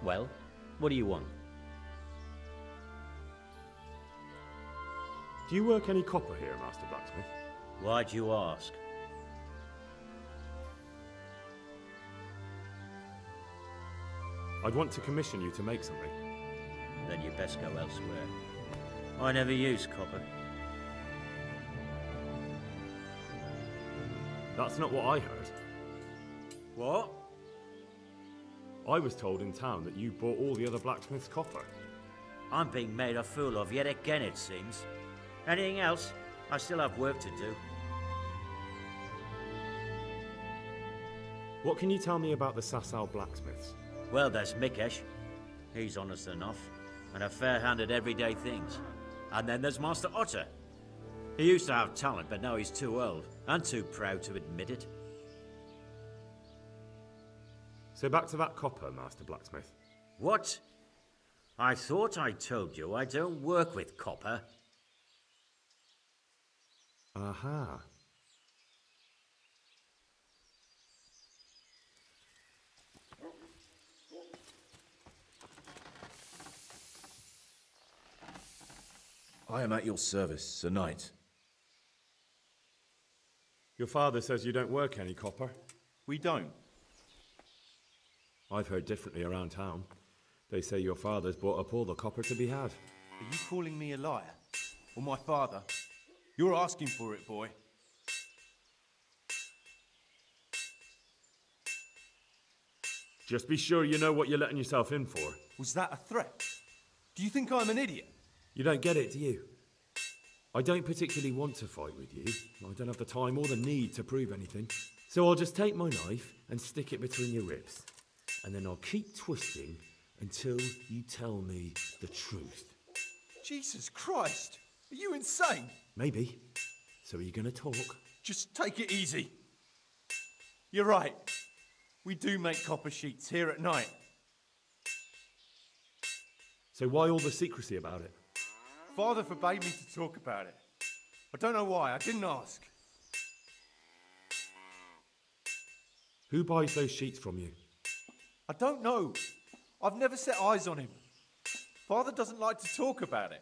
Well, what do you want? Do you work any copper here, Master Blacksmith? Why'd you ask? I'd want to commission you to make something. Then you best go elsewhere. I never use copper. That's not what I heard. What? I was told in town that you bought all the other blacksmiths' copper. I'm being made a fool of yet again, it seems. Anything else? I still have work to do. What can you tell me about the Sasau blacksmiths? Well, there's Mikesh. He's honest enough, and a fair-handed everyday things. And then there's Master Otter. He used to have talent, but now he's too old, and too proud to admit it. So back to that copper, Master Blacksmith. What? I thought I told you I don't work with copper. Aha. I am at your service, Sir Knight. Your father says you don't work any copper. We don't. I've heard differently around town. They say your father's bought up all the copper to be had. Are you calling me a liar? Or my father? You're asking for it, boy. Just be sure you know what you're letting yourself in for. Was that a threat? Do you think I'm an idiot? You don't get it, do you? I don't particularly want to fight with you. I don't have the time or the need to prove anything. So I'll just take my knife and stick it between your ribs. And then I'll keep twisting until you tell me the truth. Jesus Christ! Are you insane? Maybe. So are you going to talk? Just take it easy. You're right. We do make copper sheets here at night. So why all the secrecy about it? Father forbade me to talk about it. I don't know why. I didn't ask. Who buys those sheets from you? I don't know. I've never set eyes on him. Father doesn't like to talk about it.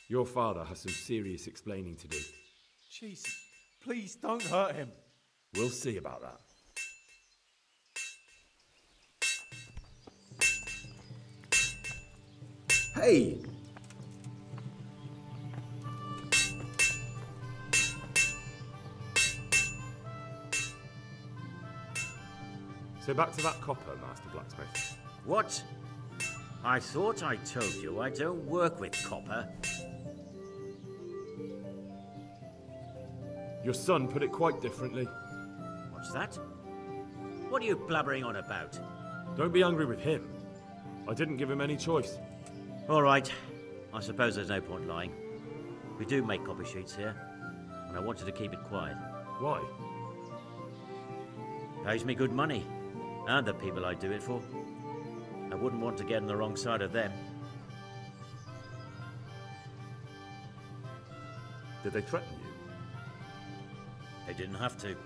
Your father has some serious explaining to do. Jesus, please don't hurt him. We'll see about that. Hey! So back to that copper, Master Blacksmith. What? I thought I told you I don't work with copper. Your son put it quite differently. What's that? What are you blabbering on about? Don't be angry with him. I didn't give him any choice. All right. I suppose there's no point lying. We do make copper sheets here, and I wanted to keep it quiet. Why? Pays me good money, and the people I do it for. I wouldn't want to get on the wrong side of them. Did they threaten you? They didn't have to.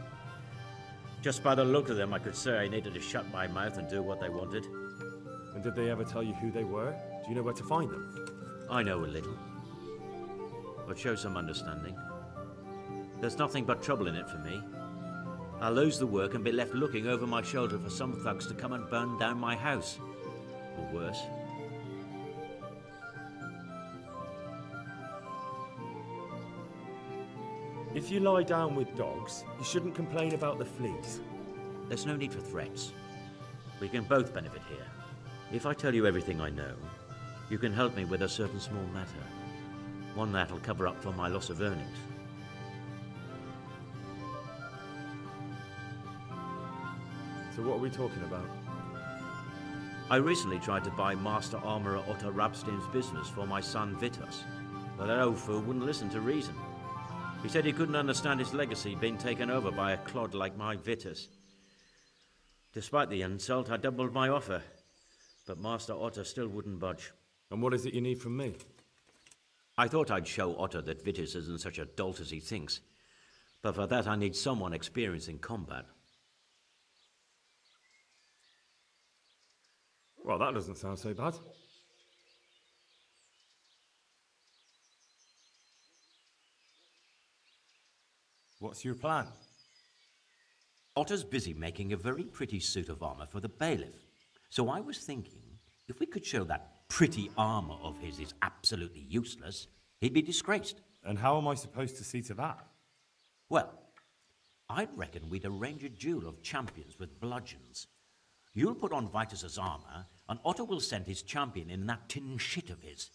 Just by the look of them, I could say I needed to shut my mouth and do what they wanted. And did they ever tell you who they were? Do you know where to find them? I know a little, but show some understanding. There's nothing but trouble in it for me. I'll lose the work and be left looking over my shoulder for some thugs to come and burn down my house. Or worse. If you lie down with dogs, you shouldn't complain about the fleas. There's no need for threats. We can both benefit here. If I tell you everything I know, you can help me with a certain small matter. One that'll cover up for my loss of earnings. So what are we talking about? I recently tried to buy Master Armourer Otto Rabstein's business for my son Vitus, but that old fool wouldn't listen to reason. He said he couldn't understand his legacy being taken over by a clod like my Vitus. Despite the insult, I doubled my offer, but Master Otto still wouldn't budge. And what is it you need from me? I thought I'd show Otto that Vitus isn't such a dolt as he thinks, but for that I need someone experienced in combat. Well, that doesn't sound so bad. What's your plan? Otter's busy making a very pretty suit of armor for the bailiff. So I was thinking, if we could show that pretty armor of his is absolutely useless, he'd be disgraced. And how am I supposed to see to that? Well, I'd reckon we'd arrange a duel of champions with bludgeons. You'll put on Vitus's armor, and Otter will send his champion in that tin shit of his.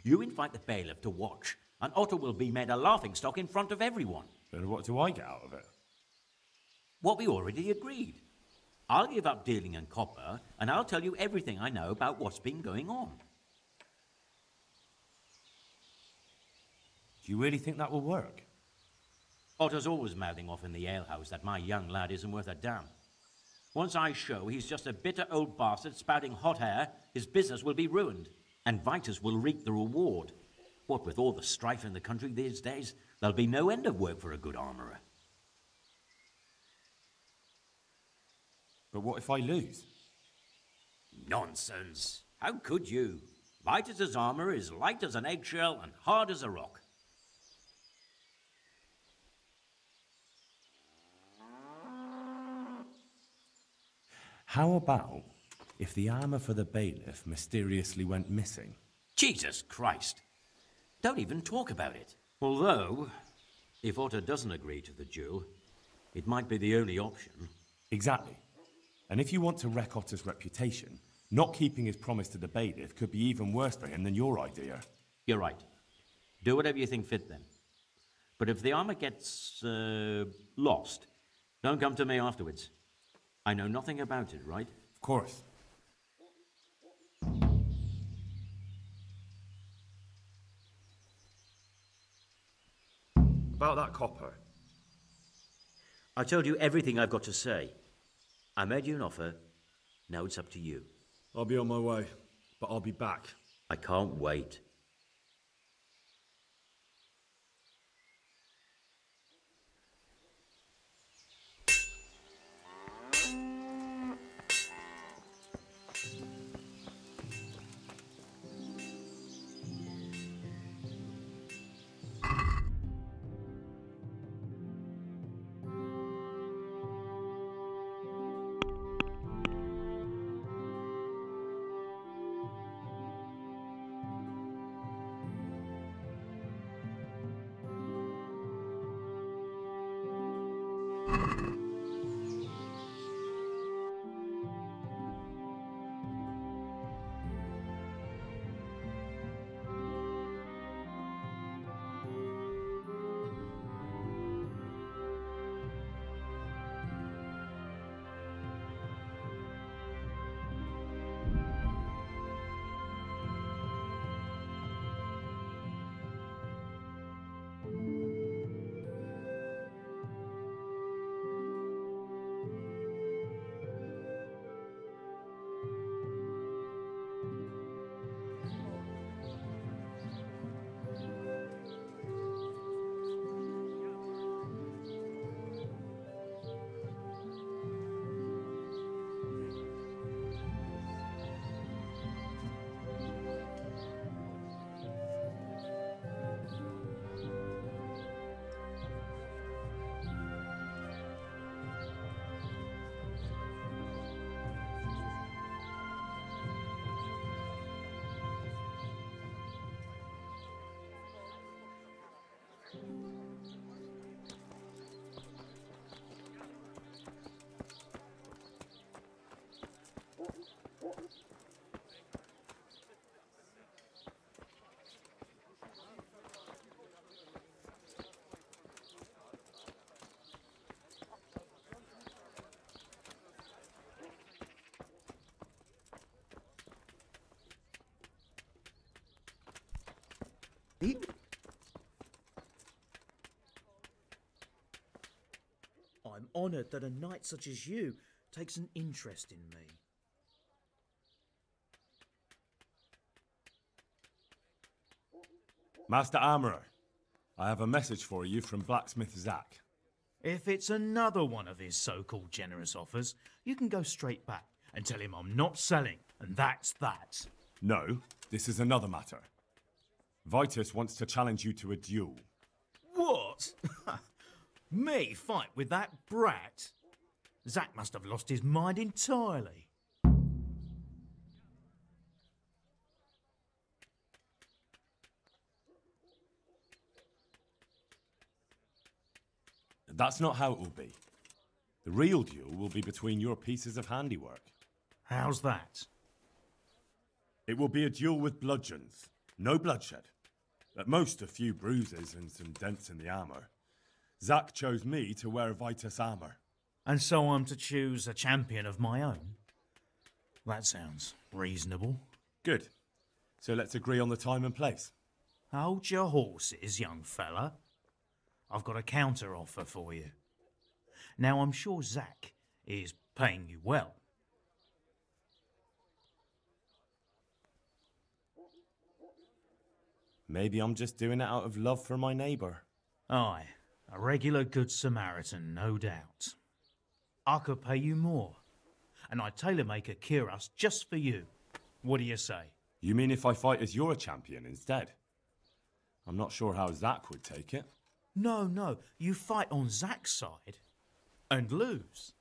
You invite the bailiff to watch, and Otter will be made a laughingstock in front of everyone. And what do I get out of it? What we already agreed. I'll give up dealing in copper, and I'll tell you everything I know about what's been going on. Do you really think that will work? Otter's always mouthing off in the alehouse that my young lad isn't worth a damn. Once I show he's just a bitter old bastard spouting hot air, his business will be ruined, and Vitus will reap the reward. What with all the strife in the country these days, there'll be no end of work for a good armourer. But what if I lose? Nonsense. How could you? Vitus's armour is light as an eggshell and hard as a rock. How about if the armour for the bailiff mysteriously went missing? Jesus Christ. Don't even talk about it. Although, if Otter doesn't agree to the duel, it might be the only option. Exactly. And if you want to wreck Otter's reputation, not keeping his promise to the bailiff could be even worse for him than your idea. You're right. Do whatever you think fit then. But if the armour gets lost, don't come to me afterwards. I know nothing about it, right? Of course. About that copper. I told you everything I've got to say. I made you an offer. Now it's up to you. I'll be on my way, but I'll be back. I can't wait. I'm honoured that a knight such as you takes an interest in me. Master Armourer, I have a message for you from Blacksmith Zach. If it's another one of his so-called generous offers, you can go straight back and tell him I'm not selling And that's that. No, this is another matter. Vitus wants to challenge you to a duel. What? Me fight with that brat? Zack must have lost his mind entirely. That's not how it will be. The real duel will be between your pieces of handiwork. How's that? It will be a duel with bludgeons. No bloodshed. At most, a few bruises and some dents in the armour. Zack chose me to wear Vitus armour. And so I'm to choose a champion of my own? That sounds reasonable. Good. So let's agree on the time and place. Hold your horses, young fella. I've got a counter offer for you. Now, I'm sure Zack is paying you well. Maybe I'm just doing it out of love for my neighbour. Aye, a regular good Samaritan, no doubt. I could pay you more, and I'd tailor-make a cuirass just for you. What do you say? You mean if I fight as your champion instead? I'm not sure how Zack would take it. No, you fight on Zack's side and lose.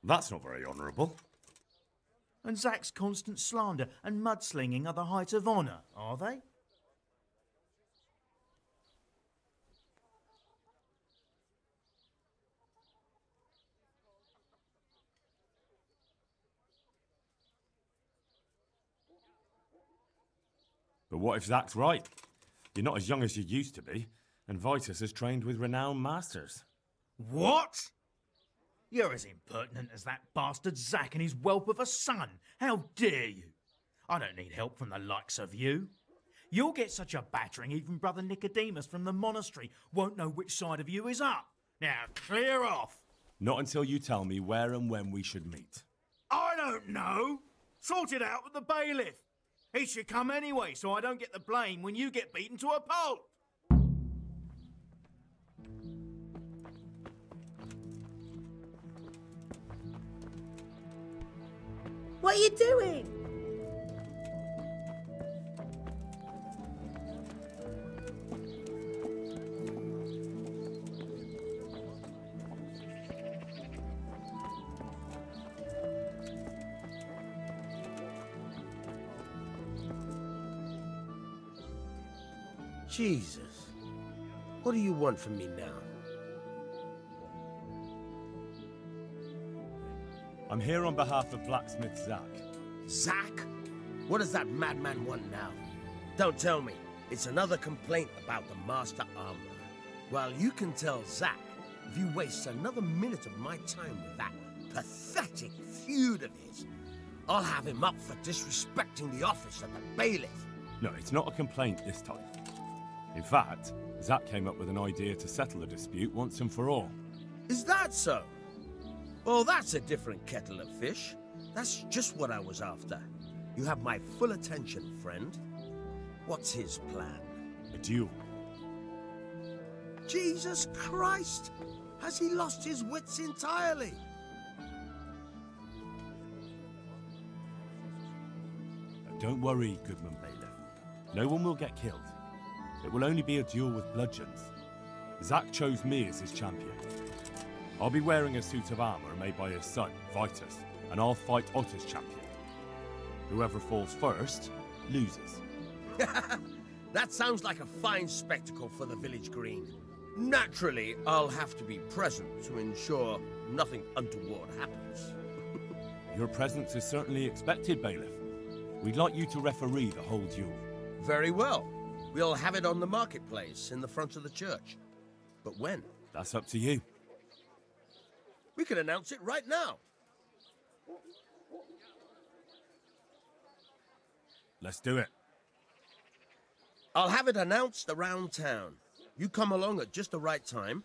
That's not very honourable. And Zack's constant slander and mudslinging are the height of honour, are they? But what if Zack's right? You're not as young as you used to be, and Vitus has trained with renowned masters. What? You're as impertinent as that bastard Zack and his whelp of a son. How dare you? I don't need help from the likes of you. You'll get such a battering even Brother Nicodemus from the monastery won't know which side of you is up. Now clear off. Not until you tell me where and when we should meet. I don't know. Sort it out with the bailiff. He should come anyway, so I don't get the blame when you get beaten to a pulp. What are you doing? Jesus, what do you want from me now? I'm here on behalf of blacksmith Zack. Zack? What does that madman want now? Don't tell me. It's another complaint about the Master Armorer. Well, you can tell Zack if you waste another minute of my time with that pathetic feud of his, I'll have him up for disrespecting the office of the bailiff. No, it's not a complaint this time. In fact, Zack came up with an idea to settle the dispute once and for all. Is that so? Well, that's a different kettle of fish. That's just what I was after. You have my full attention, friend. What's his plan? A duel. Jesus Christ! Has he lost his wits entirely? Don't worry, Goodman Bailiff. No one will get killed. It will only be a duel with bludgeons. Zack chose me as his champion. I'll be wearing a suit of armour made by his son, Vitus, and I'll fight Otter's champion. Whoever falls first, loses. That sounds like a fine spectacle for the village green. Naturally, I'll have to be present to ensure nothing untoward happens. Your presence is certainly expected, Bailiff. We'd like you to referee the whole duel. Very well. We'll have it on the marketplace in the front of the church. But when? That's up to you. We can announce it right now. Let's do it. I'll have it announced around town. You come along at just the right time.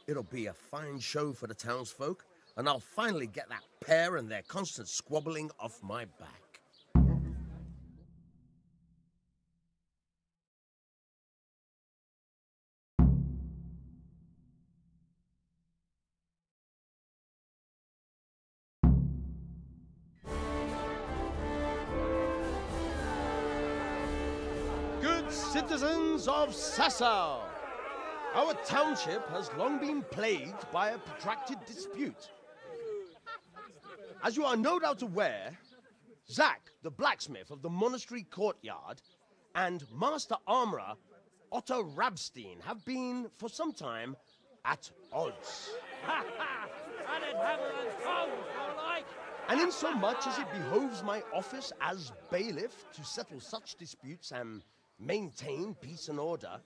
It'll be a fine show for the townsfolk, and I'll finally get that pair and their constant squabbling off my back. citizens of Sasau, our township has long been plagued by a protracted dispute. As you are no doubt aware, Zack, the blacksmith of the monastery courtyard, and Master Armorer Otto Rabstein have been, for some time, at odds. And in so much as it behoves my office as bailiff to settle such disputes and maintain peace and order,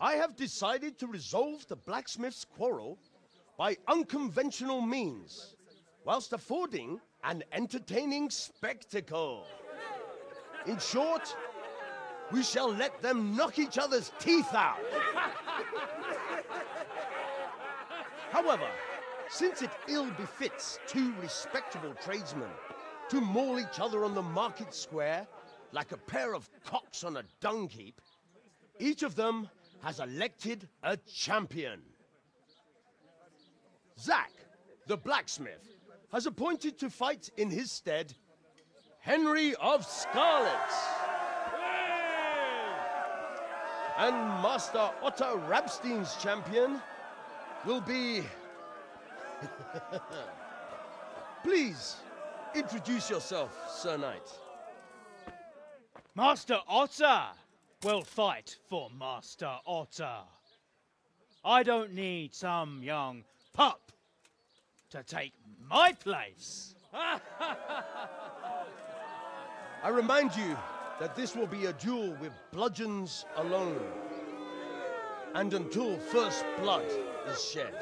I have decided to resolve the blacksmith's quarrel by unconventional means, whilst affording an entertaining spectacle. In short, we shall let them knock each other's teeth out. However, since it ill befits two respectable tradesmen to maul each other on the market square like a pair of cocks on a dung heap, each of them has elected a champion. Zack, the blacksmith, has appointed to fight in his stead Henry of Scarlet. And Master Otto Rabstein's champion will be... Please, introduce yourself, Sir Knight. Master Otter will fight for Master Otter. I don't need some young pup to take my place. I remind you that this will be a duel with bludgeons alone, and until first blood is shed.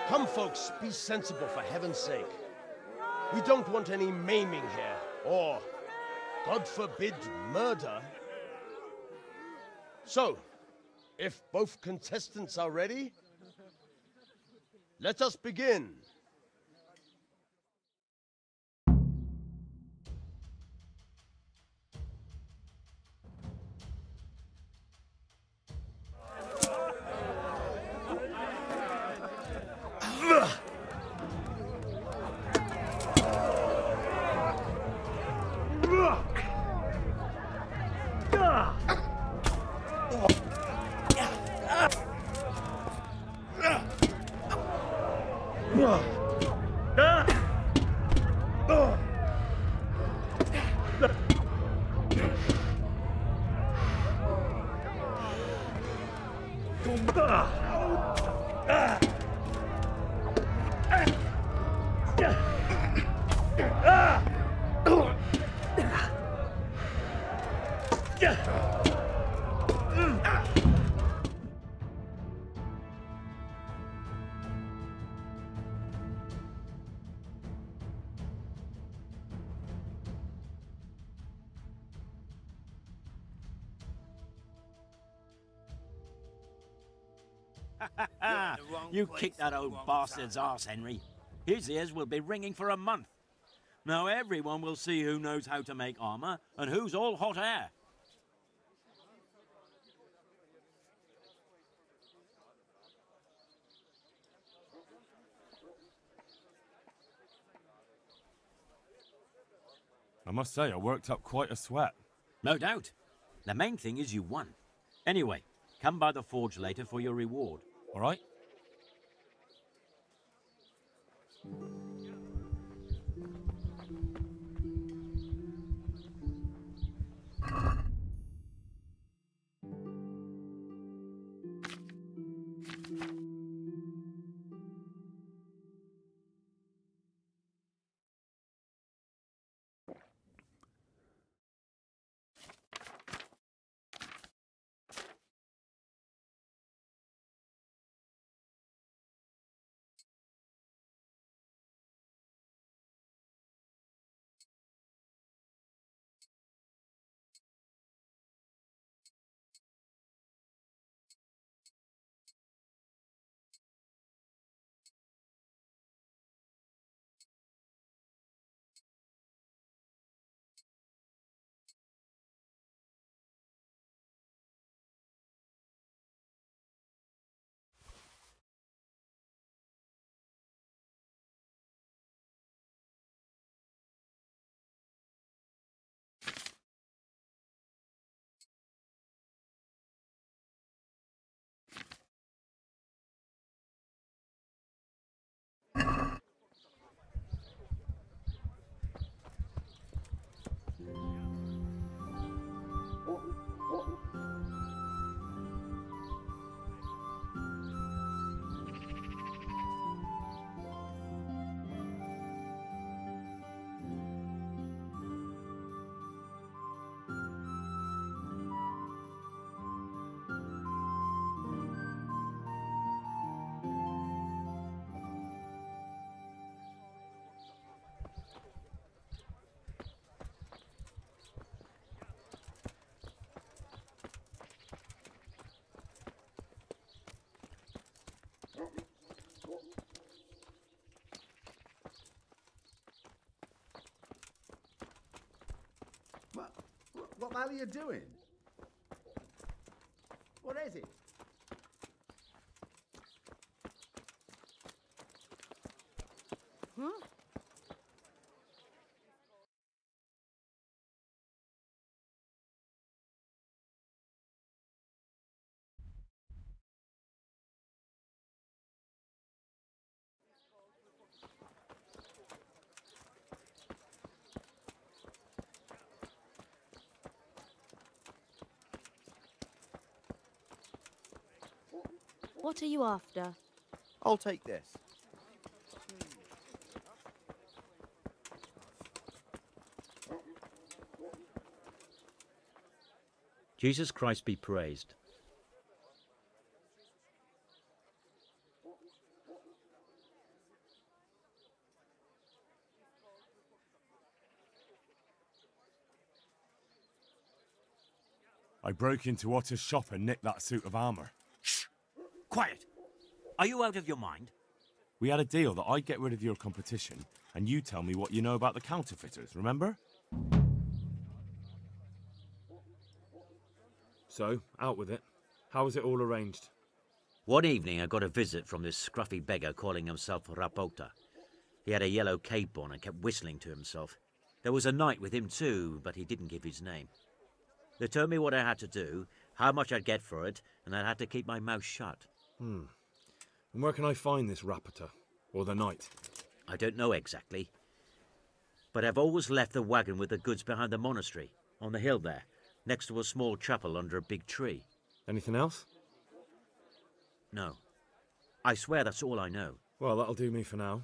Come, folks, be sensible for heaven's sake. We don't want any maiming here, or, God forbid, murder. So, if both contestants are ready, let us begin. You kicked that old bastard's arse, Henry. His ears will be ringing for a month. Now everyone will see who knows how to make armor and who's all hot air. I must say, I worked up quite a sweat. No doubt. The main thing is you won. Anyway, come by the forge later for your reward. All right? hell are you doing? What is it? Huh? What are you after? I'll take this. Jesus Christ be praised. I broke into Otter's shop and nicked that suit of armor. Shh! Quiet! Are you out of your mind? We had a deal that I'd get rid of your competition, and you tell me what you know about the counterfeiters, remember? So, out with it. How was it all arranged? One evening I got a visit from this scruffy beggar calling himself Rapota. He had a yellow cape on and kept whistling to himself. There was a knight with him too, but he didn't give his name. They told me what I had to do, how much I'd get for it, and I had to keep my mouth shut. And where can I find this Rapota? Or the knight? I don't know exactly. But I've always left the wagon with the goods behind the monastery, on the hill there, next to a small chapel under a big tree. Anything else? No. I swear that's all I know. Well, that'll do me for now.